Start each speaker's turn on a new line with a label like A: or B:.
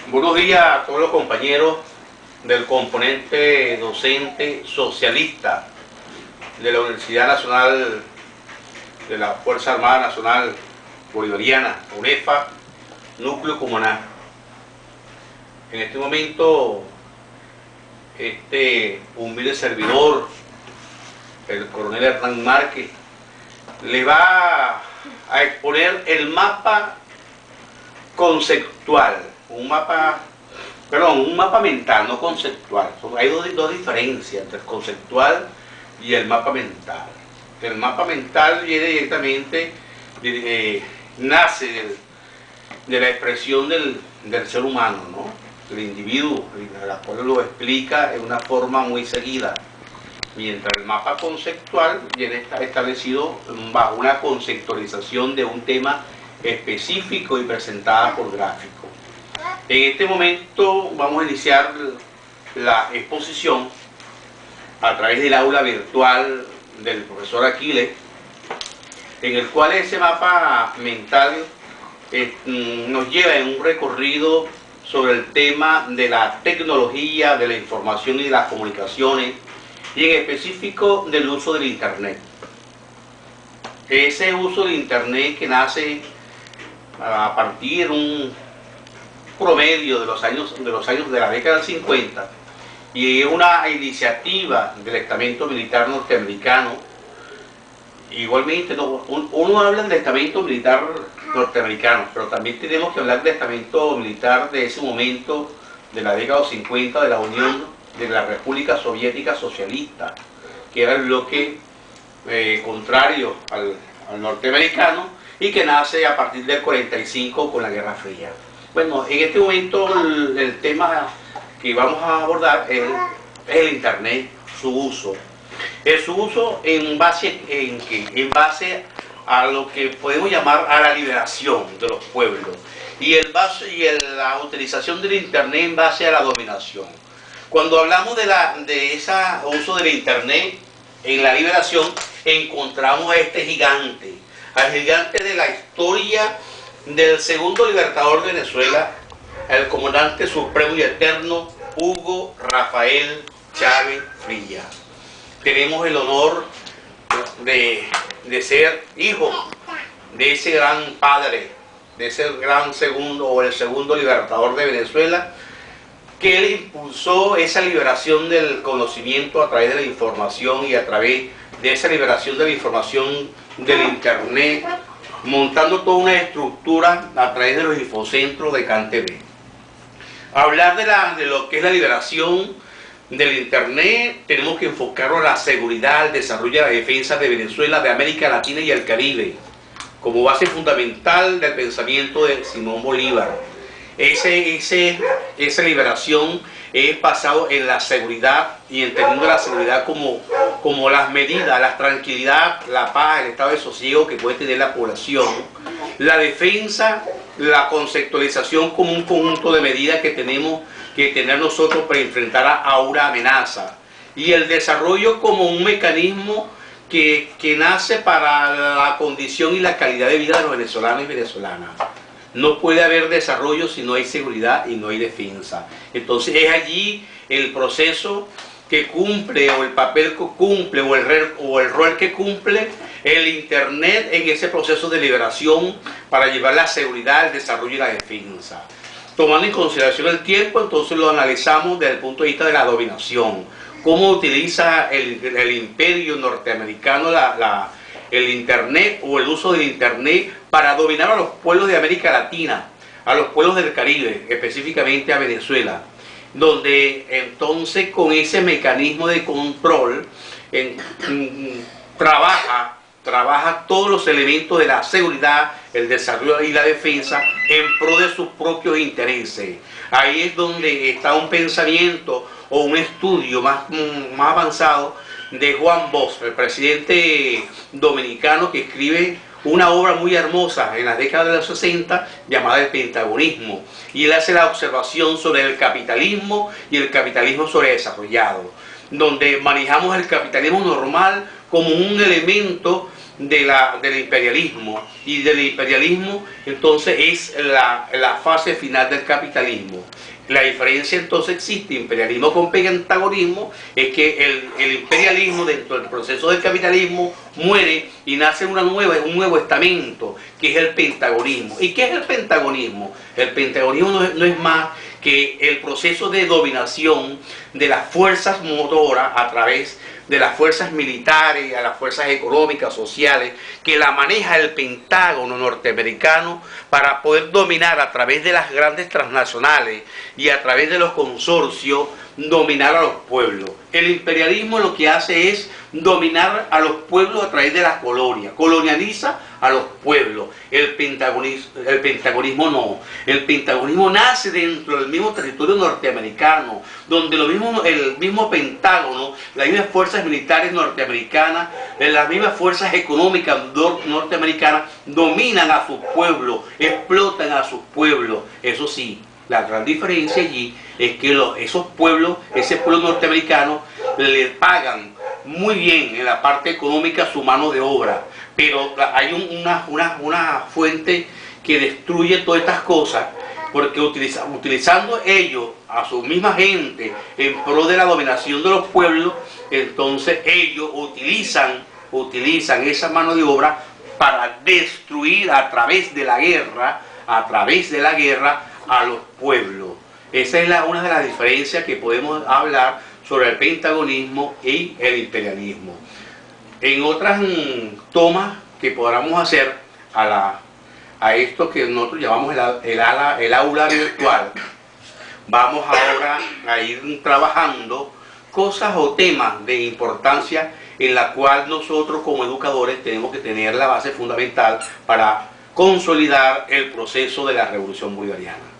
A: Buenos días a todos los compañeros del componente docente socialista de la Universidad Nacional de la Fuerza Armada Nacional Bolivariana, UNEFA, Núcleo Cumaná. En este momento, este humilde servidor, el coronel Hernán Márquez, le va a exponer el mapa conceptual, un mapa mental, no conceptual. Hay dos diferencias entre el conceptual y el mapa mental. El mapa mental viene directamente, nace de la expresión del ser humano, ¿no? Del individuo, la cual lo explica en una forma muy seguida. Mientras el mapa conceptual viene establecido bajo una conceptualización de un tema específico y presentada por gráfico. En este momento vamos a iniciar la exposición a través del aula virtual del profesor Aquiles, en el cual ese mapa mental nos lleva en un recorrido sobre el tema de la tecnología, de la información y de las comunicaciones, y en específico del uso del Internet. Ese uso del Internet que nace a partir de un promedio de los años de la década del 50, y una iniciativa del estamento militar norteamericano. Igualmente, uno habla del estamento militar norteamericano, pero también tenemos que hablar del estamento militar de ese momento, de la década de los 50, de la Unión de la República Soviética Socialista, que era el bloque contrario al norteamericano, y que nace a partir del 45 con la Guerra Fría. Bueno, en este momento el tema que vamos a abordar es el Internet, su uso. Su uso en base a lo que podemos llamar a la liberación de los pueblos, y la utilización del Internet en base a la dominación. Cuando hablamos de ese uso del Internet en la liberación, encontramos a este gigante, al gigante de la historia del segundo libertador de Venezuela, el comandante supremo y eterno Hugo Rafael Chávez Fría. Tenemos el honor de ser hijo de ese gran padre, de ese gran el segundo libertador de Venezuela, que él impulsó esa liberación del conocimiento a través de la información, y a través de esa liberación de la información del Internet, montando toda una estructura a través de los infocentros de CanTV. Hablar de lo que es la liberación del Internet, tenemos que enfocarlo a la seguridad, al desarrollo y a la defensa de Venezuela, de América Latina y el Caribe, como base fundamental del pensamiento de Simón Bolívar. Esa liberación es basado en la seguridad, y entendiendo la seguridad como las medidas, la tranquilidad, la paz, el estado de sosiego que puede tener la población. La defensa, la conceptualización como un conjunto de medidas que tenemos que tener nosotros para enfrentar a una amenaza. Y el desarrollo como un mecanismo que nace para la condición y la calidad de vida de los venezolanos y venezolanas. No puede haber desarrollo si no hay seguridad y no hay defensa. Entonces es allí el proceso que cumple, o el papel que cumple, o el rol que cumple el Internet en ese proceso de liberación para llevar la seguridad, el desarrollo y la defensa. Tomando en consideración el tiempo, entonces lo analizamos desde el punto de vista de la dominación. Cómo utiliza el imperio norteamericano el Internet, o el uso del Internet, para dominar a los pueblos de América Latina, a los pueblos del Caribe, específicamente a Venezuela, donde entonces con ese mecanismo de control trabaja todos los elementos de la seguridad, el desarrollo y la defensa en pro de sus propios intereses. Ahí es donde está un pensamiento o un estudio más avanzado de Juan Bosch, el presidente dominicano, que escribe una obra muy hermosa en las décadas de los 60 llamada El Pentagonismo, y él hace la observación sobre el capitalismo y el capitalismo sobredesarrollado, donde manejamos el capitalismo normal como un elemento del imperialismo, y del imperialismo entonces es la fase final del capitalismo. La diferencia entonces existe, imperialismo con pentagonismo, es que el imperialismo dentro del proceso del capitalismo muere y nace un nuevo estamento, que es el pentagonismo. ¿Y qué es el pentagonismo? El pentagonismo no es más que el proceso de dominación de las fuerzas motoras a través de las fuerzas militares, a las fuerzas económicas, sociales, que la maneja el Pentágono norteamericano para poder dominar a través de las grandes transnacionales y a través de los consorcios, dominar a los pueblos. El imperialismo lo que hace es dominar a los pueblos a través de las colonias, colonializa a los pueblos. El pentagonismo no. El pentagonismo nace dentro del mismo territorio norteamericano, donde el mismo Pentágono, las mismas fuerzas militares norteamericanas, las mismas fuerzas económicas norteamericanas dominan a sus pueblos, explotan a sus pueblos. Eso sí, la gran diferencia allí es que esos pueblos, ese pueblo norteamericano, le pagan muy bien en la parte económica su mano de obra, pero hay una fuente que destruye todas estas cosas, porque utilizando ellos a su misma gente en pro de la dominación de los pueblos, entonces ellos utilizan esa mano de obra para destruir a través de la guerra a los pueblos. Esa es una de las diferencias que podemos hablar sobre el pentagonismo y el imperialismo. En otras tomas que podamos hacer a esto que nosotros llamamos el aula virtual, vamos ahora a ir trabajando cosas o temas de importancia en la cual nosotros como educadores tenemos que tener la base fundamental para consolidar el proceso de la revolución bolivariana.